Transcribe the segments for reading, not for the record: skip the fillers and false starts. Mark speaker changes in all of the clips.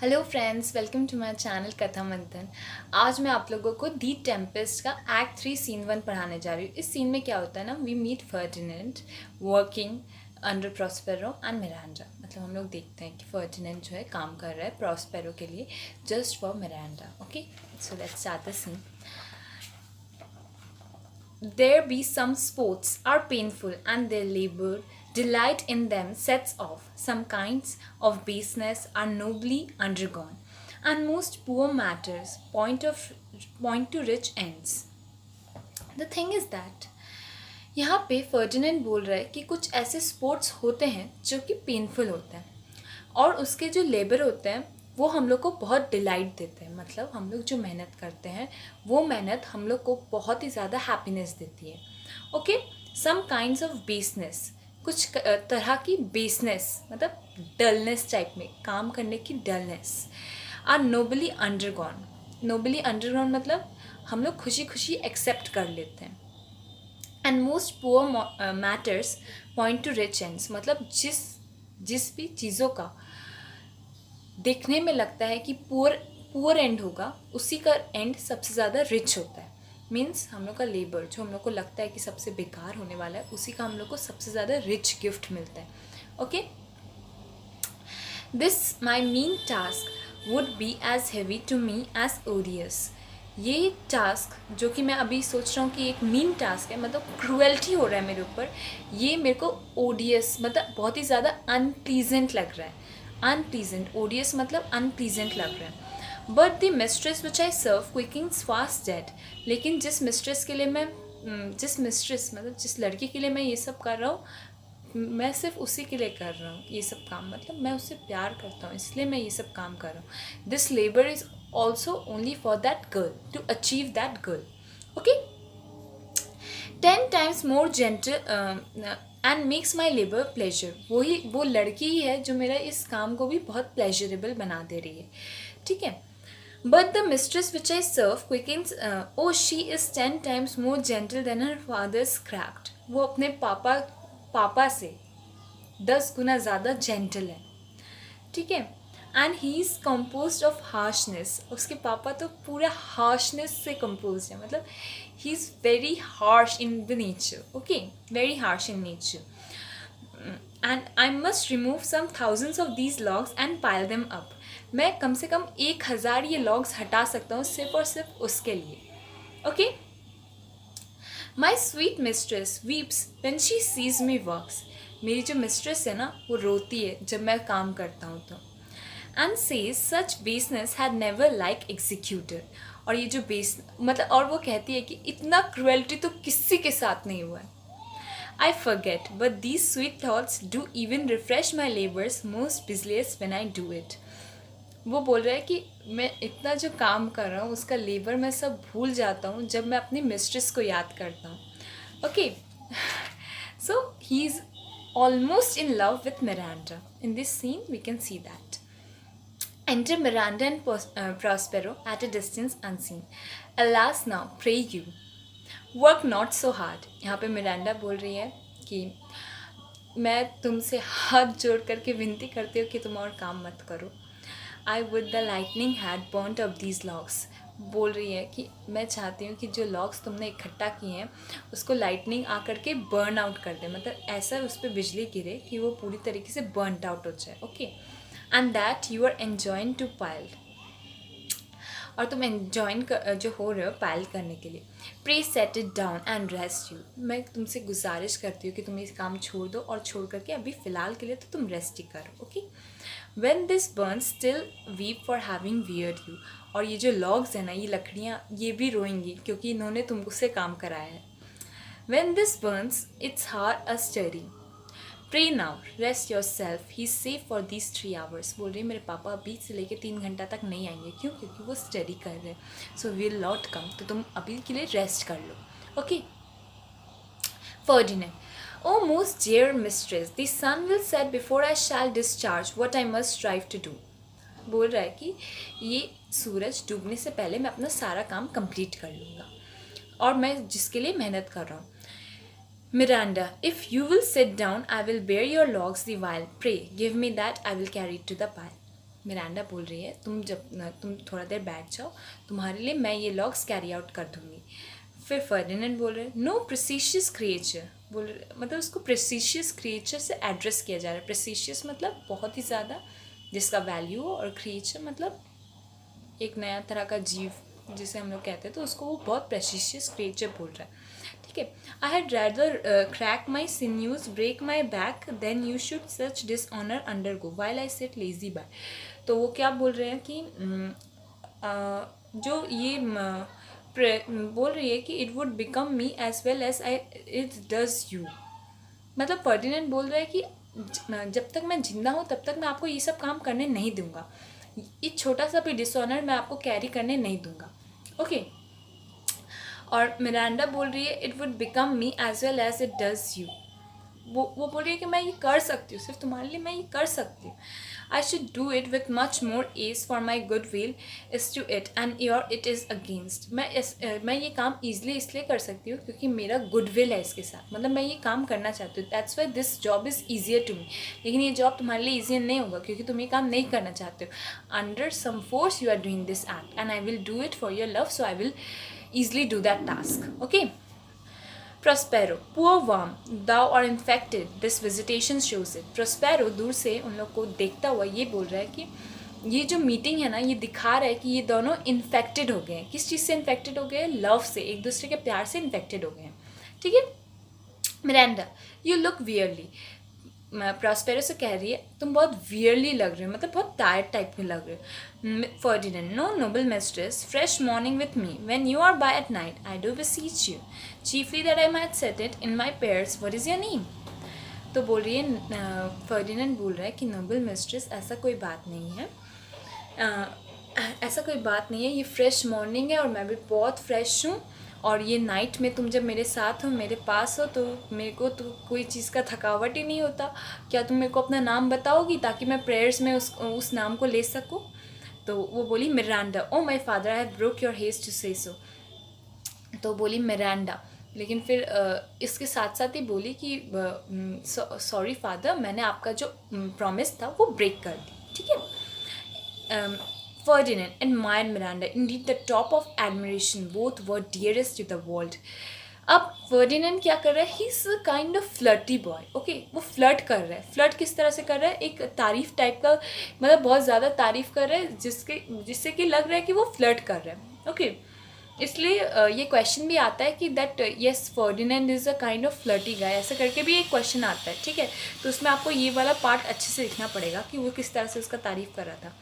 Speaker 1: Hello friends, welcome to my channel Katha Manthan. आज मैं आप लोगों को दी टेम्पेस्ट का एक्ट 3 सीन 1 पढ़ाने जा रही हूँ। इस सीन में क्या होता है ना, we meet Ferdinand working under Prospero and Miranda. मतलब हम लोग देखते हैं कि फर्डिनेंड जो है काम कर रहा है प्रॉस्पेरो के लिए, just for Miranda. Okay, so let's start the scene. There be some sports are painful, and their labor, delight in them sets off. Some kinds of baseness are nobly undergone, and most poor matters point to rich ends. The thing is that यहाँ पे Ferdinand बोल रहा है कि कुछ ऐसे sports होते हैं जो कि पेनफुल होते हैं, और उसके जो लेबर होते हैं वो हम लोग को बहुत डिलाइट देते हैं। मतलब हम लोग जो मेहनत करते हैं वो मेहनत हम लोग को बहुत ही ज़्यादा हैप्पीनेस देती है। ओके, सम काइंड्स ऑफ बेसनेस, कुछ तरह की बेसनेस मतलब डलनेस टाइप में, काम करने की dullness, are nobly undergone. Nobly undergone मतलब हम लोग खुशी खुशी एक्सेप्ट कर लेते हैं। And most poor matters point to rich ends, मतलब जिस भी चीज़ों का देखने में लगता है कि पुअर एंड होगा, उसी का एंड सबसे ज़्यादा रिच होता है। मीन्स हम लोग का लेबर जो हम लोग को लगता है कि सबसे बेकार होने वाला है, उसी का हम लोग को सबसे ज़्यादा रिच गिफ्ट मिलता है। Okay, this my mean task would be as heavy to me as odious. ये टास्क जो कि मैं अभी सोच रहा हूँ कि एक मीन टास्क है, मतलब क्रूएल्टी हो रहा है मेरे ऊपर, ये मेरे को ओडियस मतलब बहुत ही ज़्यादा अनप्लीजेंट लग रहा है। अनप्लीजेंट, ओडियस मतलब अनप्लीजेंट लग रहा है। But the mistress which I serve quickens fast dead. लेकिन जिस मिस्ट्रेस के लिए मैं जिस मिस्ट्रेस मतलब जिस लड़की के लिए मैं ये सब कर रहा हूँ, मैं सिर्फ उसी के लिए कर रहा हूँ ये सब काम। मतलब मैं उससे प्यार करता हूँ, इसलिए मैं ये सब काम कर रहा हूँ। This labour is also only for that girl, to achieve that girl. Okay, 10 times more gentle and makes my labour pleasure. वो लड़की ही है जो मेरा इस काम को भी बहुत प्लेजरेबल बना दे रही है। ठीक है, but the mistress which I serve quickens, O she is 10 times more gentle than her fathers cracked. वो अपने पापा से 10 गुना ज़्यादा जेंटल है। ठीक है, and he is compose of harshness. उसके पापा तो पूरा हार्शनेस से कम्पोज है, मतलब he is very harsh in the nature. Okay, very harsh in nature. And I must remove some thousands of these logs and pile them up. मैं कम से कम 1000 ये लॉग्स हटा सकता हूँ सिर्फ और सिर्फ उसके लिए। Okay, my sweet mistress weeps when she sees me works. मेरी जो मिस्ट्रेस है ना, वो रोती है जब मैं काम करता हूँ तो। And says such baseness had never like executed. और ये जो बेस मतलब, और वो कहती है कि इतना क्रुएल्टी तो किसी के साथ नहीं हुआ है। I forget, but these sweet thoughts do even refresh my labors most busiest when I do it. वो बोल रहा है कि मैं इतना जो काम कर रहा हूँ उसका लेबर मैं सब भूल जाता हूँ जब मैं अपनी मिस्ट्रेस को याद करता हूँ। Okay, so he is almost in love with Miranda. In this scene we can see that. Enter Miranda and Prospero at a distance unseen. Alas now, pray you, work not so hard. यहाँ पे Miranda बोल रही है कि मैं तुमसे हाथ जोड़ करके विनती करती हूँ कि तुम और काम मत करो। I would the lightning had burnt up these logs. बोल रही है कि मैं चाहती हूँ कि जो लॉग्स तुमने इकट्ठा किए हैं उसको लाइटनिंग आकर के बर्न आउट कर दे, मतलब ऐसा उस पर बिजली गिरे कि वो पूरी तरीके से बर्नड आउट हो जाए। Okay, and that you are enjoying to pile, और तुम एन्जॉइन जो हो रहे हो पाइल करने के लिए। Pray set it down and rest you. मैं तुमसे गुजारिश करती हूँ कि तुम इस काम छोड़ दो, और छोड़ करके अभी फ़िलहाल के लिए तो तुम रेस्ट ही करो। Okay, when this burn still weep for having weird you. और ये जो लॉग्स हैं ना, ये लकड़ियाँ, ये भी रोएंगी क्योंकि इन्होंने तुमसे काम कराया है। When this burns it's heart a study. Pray now rest yourself, he safe for these 3 hours। बोल रही है मेरे पापा अभी से लेकर 3 घंटा तक नहीं आएंगे। क्यों? क्योंकि वो स्टडी कर रहे हैं। सो विल नॉट कम, तो तुम अभी के लिए रेस्ट कर लो। Okay, Ferdinand, O most dear mistress, the sun will set before I shall discharge what I must strive to do. बोल रहा है कि ये सूरज डूबने से पहले मैं अपना सारा काम कंप्लीट कर लूँगा, और मैं जिसके लिए मेहनत कर रहा हूँ। Miranda, if you will sit down, I will bear your logs the while. Pray, give me that, I will carry it to the pile. Miranda बोल रही है तुम थोड़ा देर बैठ जाओ, तुम्हारे लिए मैं ये लॉग्स कैरी आउट कर दूँगी। फिर फर्डिनेंड बोल रहे नो प्रेसिशियस क्रिएचर, बोल रहे मतलब उसको प्रेसिशियस क्रिएचर से एड्रेस किया जा रहा है। प्रेसिशियस मतलब बहुत ही ज़्यादा जिसका वैल्यू हो, और क्रिएचर मतलब एक नया तरह का जीव जिसे हम लोग कहते हैं, तो उसको वो बहुत प्रेसिशियस क्रिएचर बोल रहा है। ठीक है, I had rather crack my sinews, break my back than you should such dishonour undergo while I set lazy by. तो वो क्या बोल रहे हैं कि जो ये बोल रही है कि it would become me as well as I it does you. मतलब फर्डिनेंड बोल रहा है कि जब तक मैं जिंदा हूँ तब तक मैं आपको ये सब काम करने नहीं दूंगा, ये छोटा सा भी डिसऑनर मैं आपको कैरी करने नहीं दूंगा। ओके, और मिरांडा बोल रही है it would become me as well as it does you. वो बोल रही है कि मैं ये कर सकती हूँ, सिर्फ तुम्हारे लिए मैं ये कर सकती हूँ। I should do it with much more ease for my good will is to it and your it is against. मैं ये काम ईजिली इसलिए कर सकती हूँ क्योंकि मेरा गुड विल है इसके साथ, मतलब मैं ये काम करना चाहती हूँ। That's why this job is easier to me. लेकिन ये जॉब तुम्हारे लिए ईजियर नहीं होगा क्योंकि तुम ये काम नहीं करना चाहते हो। Under some force you are doing this act and I will do it for your love, so I will easily do that task. Okay. Prospero, poor worm, thou are infected. This visitation shows it. Prospero दूर से उन लोग को देखता हुआ ये बोल रहा है कि ये जो मीटिंग है ना, ये दिखा रहा है कि ये दोनों इन्फेक्टेड हो गए हैं। किस चीज़ से इन्फेक्टेड हो गए हैं? लव से, एक दूसरे के प्यार से इन्फेक्टेड हो गए हैं। ठीक है। Miranda, you look verily. Prospero से कह रही है तुम बहुत वियरली लग रहे हो, मतलब बहुत टायर्ड टाइप में लग रहे हो। Ferdinand, no noble mistress, fresh morning with me when you are by at night I do beseech you chiefly that I might set it in my prayers. What is your name? तो बोल रही है, Ferdinand बोल रहा है कि Nobel mistress ऐसा कोई बात नहीं है, ऐसा कोई बात नहीं है, ये फ्रेश मॉर्निंग है और मैं भी बहुत फ्रेश हूँ, और ये नाइट में तुम जब मेरे साथ हो, मेरे पास हो, तो मेरे को तो कोई चीज़ का थकावट ही नहीं होता। क्या तुम मेरे को अपना नाम बताओगी ताकि मैं प्रेयर्स में उस नाम को ले सकूँ? तो वो बोली Miranda. O my father, I have broke your hest to say so. तो बोली मिरांडा, लेकिन फिर इसके साथ साथ ही बोली कि सॉरी फादर, मैंने आपका जो प्रॉमिस था वो ब्रेक कर दी। ठीक है। Ferdinand admired Miranda, indeed the top of admiration. Both were dearest to the world. अब फर्डिनेंड क्या कर रहा है? He is a kind of flirty boy. Okay, वो फ्लर्ट कर रहा है। फ्लर्ट किस तरह से कर रहा है? एक तारीफ टाइप का, मतलब बहुत ज़्यादा तारीफ कर रहा है जिससे कि लग रहा है कि वो फ्लर्ट कर रहा है। ओके, इसलिए ये क्वेश्चन भी आता है कि that yes Ferdinand is a kind of flirty guy, ऐसा करके भी एक क्वेश्चन आता है। ठीक है, तो उसमें आपको ये वाला पार्ट अच्छे से लिखना पड़ेगा कि वो किस तरह से उसका तारीफ कर रहा था।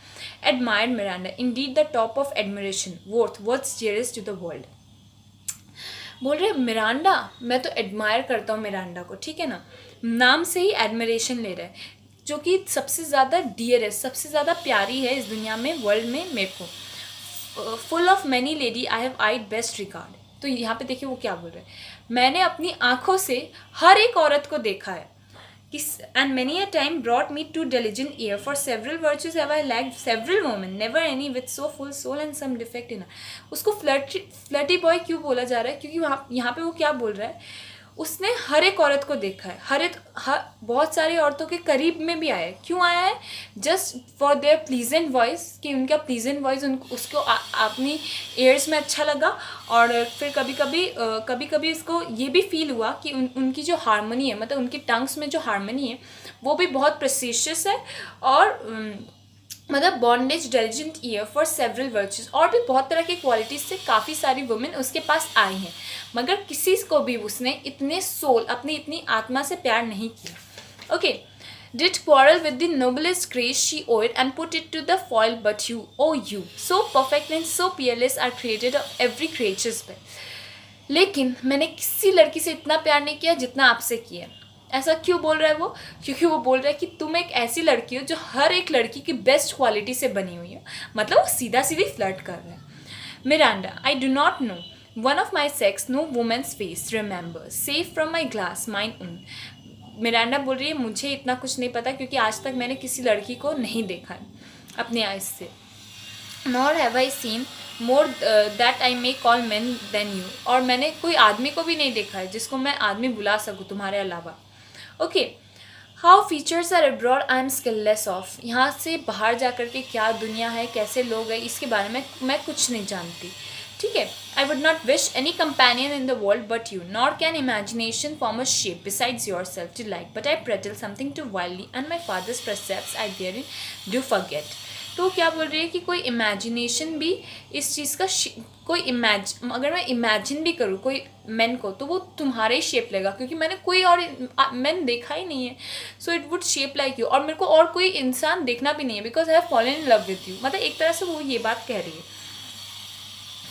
Speaker 1: Admired Miranda, indeed the top of admiration, words dearest to the world. बोल रहे मिरांडा, मैं तो एडमायर करता हूँ मिरांडा को। ठीक है ना, नाम से ही एडमिरेशन ले रहा है, जो कि सबसे ज़्यादा डियरेस्ट, सबसे ज़्यादा प्यारी है इस दुनिया में, वर्ल्ड में मेरे को। Full of many lady I have eyed best regard. तो यहाँ पे देखिए वो क्या बोल रहे हैं, मैंने अपनी आँखों से हर एक औरत को देखा है कि and many a time brought me to diligent ear for several virtues have I lacked several women never any with so full soul and some defect in her। उसको फ्लर्टी बॉय क्यों बोला जा रहा है? क्योंकि यहाँ पे वो क्या बोल रहा है, उसने हर एक औरत को देखा है, बहुत सारी औरतों के करीब में भी आया है। क्यों आया है? Just for their pleasant voice, कि उनका प्लीजेंट वॉइस उसको अपनी ईयर्स में अच्छा लगा, और फिर कभी कभी इसको ये भी फील हुआ कि उनकी जो हारमोनी है, मतलब उनकी टंग्स में जो हारमोनी है वो भी बहुत प्रेसिशियस है, और मतलब बॉन्डेज, डेलिजेंट ईयर फॉर सेवरल वर्चुज, और भी बहुत तरह की क्वालिटीज़ से काफ़ी सारी वुमेन उसके पास आई हैं, मगर किसी को भी उसने इतने सोल, अपनी इतनी आत्मा से प्यार नहीं किया। Okay, did quarrel with the noblest grace she owed and put it to the foil, but you, O you so perfect and so peerless are created of every creatures पे। लेकिन मैंने किसी लड़की से इतना प्यार नहीं किया जितना आपसे किया। ऐसा क्यों बोल रहा है वो? क्योंकि वो बोल रहा है कि तुम एक ऐसी लड़की हो जो हर एक लड़की की बेस्ट क्वालिटी से बनी हुई हो, मतलब वो सीधा सीधी फ्लर्ट कर रहा है। Miranda, I do not know one of my sex, no women's face remember safe from my glass mine own. Miranda बोल रही है मुझे इतना कुछ नहीं पता क्योंकि आज तक मैंने किसी लड़की को नहीं देखा है अपने आइज से। Nor have I seen more that I may call man than you, और मैंने कोई आदमी को भी नहीं देखा है जिसको मैं आदमी बुला सकूँ तुम्हारे अलावा। Okay, how features are abroad I am skilless of. यहाँ से बाहर जा कर के क्या दुनिया है, कैसे लोग हैं, इसके बारे में मैं कुछ नहीं जानती, ठीक है। I would not wish any companion in the world but you, nor can imagination form a shape besides yourself to like, but I prattle something too wildly and my father's precepts I therein do forget. तो क्या बोल रही है कि कोई imagination भी इस चीज़ का कोई अगर मैं इमेजिन भी करूँ कोई मैन को, तो वो तुम्हारे ही शेप लेगा, क्योंकि मैंने कोई और मैन देखा ही नहीं है। So it would shape like you, और मेरे को और कोई इंसान देखना भी नहीं है, because I have fallen in love with you. मतलब एक तरह से वो ये बात कह रही है।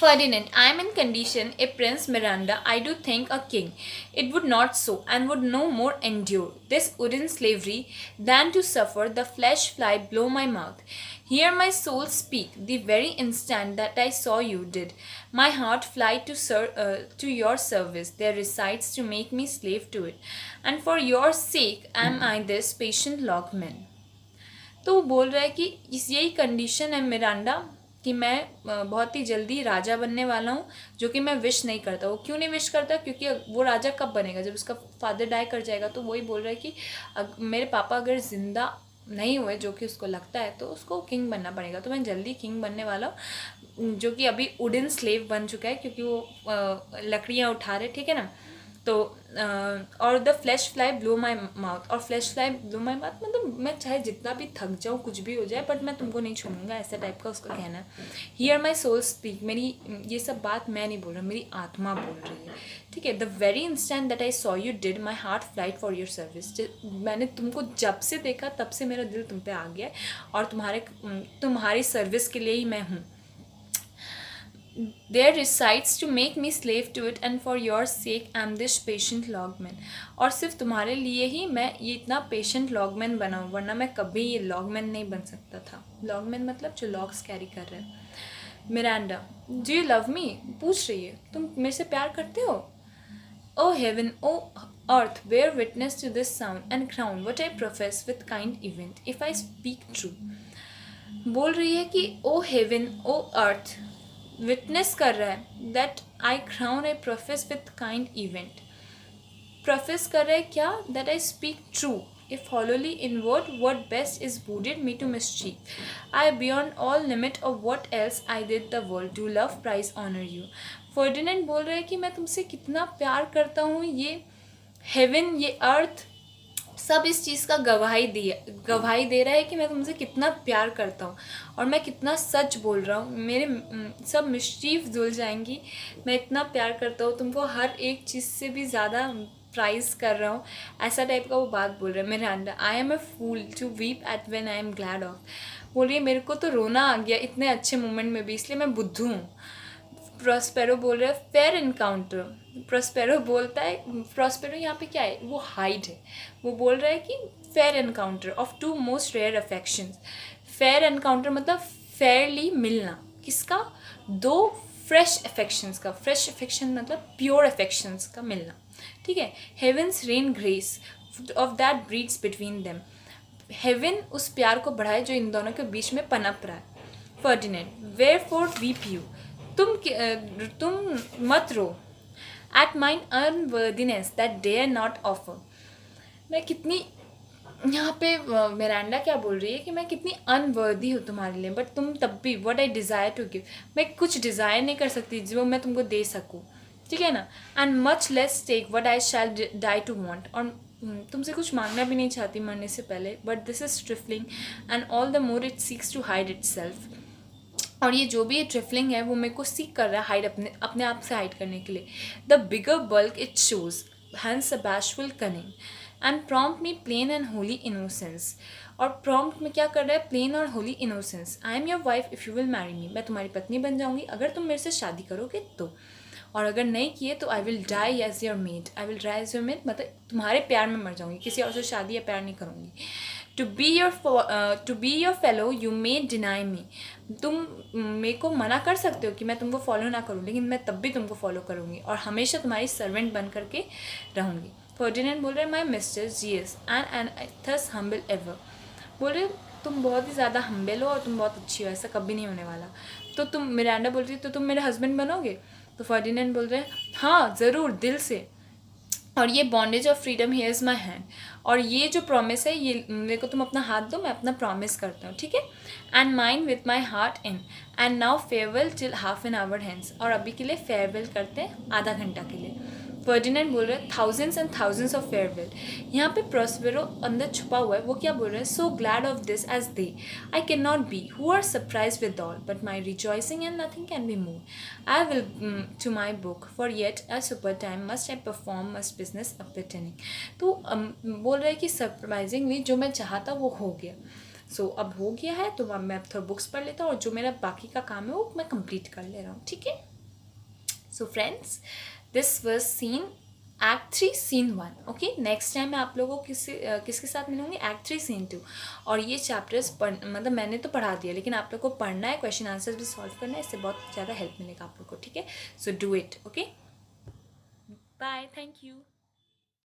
Speaker 1: Ferdinand, I am in condition a Prince Miranda, I do think a king. It would not so, and would no more endure this wooden slavery than to suffer the flesh fly below my mouth. Hear my soul speak, the very instant that I saw you did. My heart fly to your service, there resides to make me slave to it. And for your sake am I this patient logman. तो वो बोल रहा है कि यही condition है Miranda कि मैं बहुत ही जल्दी राजा बनने वाला हूँ, जो कि मैं विश नहीं करता। वो क्यों नहीं विश करता? क्योंकि वो राजा कब बनेगा? जब उसका फादर डाई कर जाएगा। तो वही बोल रहा है कि मेरे पापा अगर ज़िंदा नहीं हुए, जो कि उसको लगता है, तो उसको किंग बनना पड़ेगा। तो मैं जल्दी किंग बनने वाला हूँ, जो कि अभी वुडन स्लेव बन चुका है, क्योंकि वो लकड़ियाँ उठा रहे, ठीक है ना। तो और the flash fly blow my mouth, और flash fly blow my mouth मतलब मैं चाहे जितना भी थक जाऊँ, कुछ भी हो जाए, बट मैं तुमको नहीं छोड़ूंगा, ऐसा टाइप का उसका कहना है। हियर माई सोल स्पीक, मेरी ये सब बात मैं नहीं बोल रहा, मेरी आत्मा बोल रही है, ठीक है। The very instant that I saw you did my heart flight for your service. मैंने तुमको जब से देखा तब से मेरा दिल तुम पे आ गया है, और तुम्हारी सर्विस के लिए ही मैं हूँ। There resides to make me slave to it, and for your sake am this patient logman. और सिर्फ तुम्हारे लिए ही मैं ये इतना पेशेंट लॉगमैन बना हूँ, वरना मैं कभी ये लॉगमैन नहीं बन सकता था। लॉगमैन मतलब जो लॉग्स कैरी कर रहे हैं। Miranda, do you love me? पूछ रही है, तुम मेरे से प्यार करते हो? O heaven, O earth, bear witness to this sound and crown what I profess with kind event, if I speak true. बोल रही है कि ओ हेवन, ओ अर्थ विटनेस कर रहा है that I crown I profess with kind event. Profess कर रहा है क्या? That I speak true if hollowly in what best is wounded me to mischief. I beyond all limit of what else I did the world do love prize honor you. Ferdinand बोल रहा है कि मैं तुमसे कितना प्यार करता हूँ। ये हेवन, ये अर्थ सब इस चीज़ का गवाही दे रहा है कि मैं तुमसे कितना प्यार करता हूँ, और मैं कितना सच बोल रहा हूँ। मेरे सब मिस्चीफ धुल जाएंगी, मैं इतना प्यार करता हूँ तुमको, हर एक चीज़ से भी ज़्यादा प्राइज कर रहा हूँ, ऐसा टाइप का वो बात बोल रहा है। Miranda, I am a fool to weep at when I am glad of. बोलिए मेरे को तो रोना आ गया इतने अच्छे मोमेंट में भी, इसलिए मैं बुद्धू हूँ। प्रॉस्पेरो बोल रहा है फेयर इनकाउंटर। प्रॉस्पेरो बोलता है, प्रॉस्पेरो यहाँ पे क्या है? वो हाइड है। वो बोल रहा है कि fair encounter of two most rare affections. Fair encounter मतलब फेयरली मिलना, किसका? दो फ्रेश अफेक्शंस का। फ्रेश अफेक्शन मतलब प्योर अफेक्शंस का मिलना, ठीक है। Heavens rain grace of that breeds between them. Heaven उस प्यार को बढ़ाए जो इन दोनों के बीच में पनप रहा है। Ferdinand, wherefore weep you, तुम मत रो at mine unworthiness that dare not offer. मैं कितनी, यहाँ पे मिरांडा क्या बोल रही है कि मैं कितनी अनवर्दी हूँ तुम्हारे लिए, बट तुम तब भी what I desire to give, मैं कुछ डिज़ायर नहीं कर सकती जो मैं तुमको दे सकूँ, ठीक है ना। And much less take what I shall die to want, और तुमसे कुछ मांगना भी नहीं चाहती मरने से पहले, but this is trifling and all the more it seeks to hide itself. और ये जो भी ये ट्रिफलिंग है वो मेरे को सीख कर रहा है हाइड, अपने आप से हाइड करने के लिए। The bigger bulk it shows hence a bashful cunning and prompt me plain and holy innocence. और प्रॉम्प्ट में क्या कर रहा है? प्लेन और holy innocence. I am your wife if you will marry me, मैं तुम्हारी पत्नी बन जाऊंगी अगर तुम मेरे से शादी करोगे तो, और अगर नहीं किए तो I will die as your maid. I will die as your maid मतलब तुम्हारे प्यार में मर जाऊंगी, किसी और से शादी या प्यार नहीं करूँगी। To be your fellow you may deny me, तुम मेरे को मना कर सकते हो कि मैं तुमको फॉलो ना करूँ, लेकिन मैं तब भी तुमको फॉलो करूँगी और हमेशा तुम्हारी सर्वेंट बन करके रहूँगी। फर्डिनेंड बोल रहे माई mister GS and thus humble ever. बोल रहे तुम बहुत ही ज़्यादा हम्बल हो और तुम बहुत अच्छी हो, ऐसा कभी नहीं होने वाला। तो तुम, मिरांडा बोल रही तो तुम मेरे हस्बैंड बनोगे? तो फर्डिनेंड बोल रहे हैं हाँ ज़रूर, दिल से। और ये bondage of freedom here is my hand, और ये जो प्रॉमिस है ये मेरे को तुम अपना हाथ दो, मैं अपना प्रॉमिस करता हूँ, ठीक है। And mind with my heart in, and now farewell till half an hour hence, और अभी के लिए फेयरवेल करते हैं आधा घंटा के लिए। फर्डिनेंड बोल रहे हैं thousands and thousands of farewell. यहाँ पे प्रोस्पेरो अंदर छुपा हुआ है, वो क्या बोल रहे हैं, so glad of this as they I can not be who are surprise with all but my rejoicing and nothing can be move I will to my book for yet a super time must I perform must business appertaining. तो बोल रहे हैं कि surprisingly जो मैं चाहता वो हो गया। सो अब हो गया है तो अब मैं थोड़ा बुक्स पढ़ लेता हूँ, और जो मेरा बाकी का काम है वो मैं कंप्लीट कर ले रहा हूँ, ठीक है। So friends, this was scene act 3 scene 1। Okay, next time मैं आप लोगों को किसके साथ मिलूंगी, एक्ट 3 सीन 2। और ये चैप्टर्स मतलब मैंने तो पढ़ा दिया, लेकिन आप लोग को पढ़ना है, क्वेश्चन आंसर्स भी सॉल्व करना है, इससे बहुत ज़्यादा हेल्प मिलेगा आप लोग को, ठीक है। So do it, okay, bye, thank you.